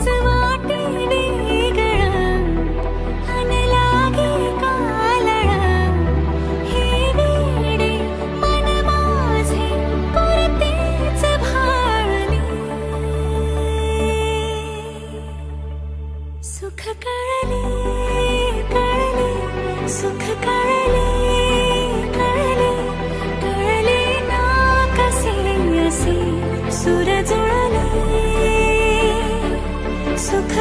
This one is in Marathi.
वाटे वेगळा अन लागे कालळा हे वेडे मन माझे पुरतेच भाळले सुख कळले कळले सुख कळले कळले कळले ना कसे असे सूर जुळले सुख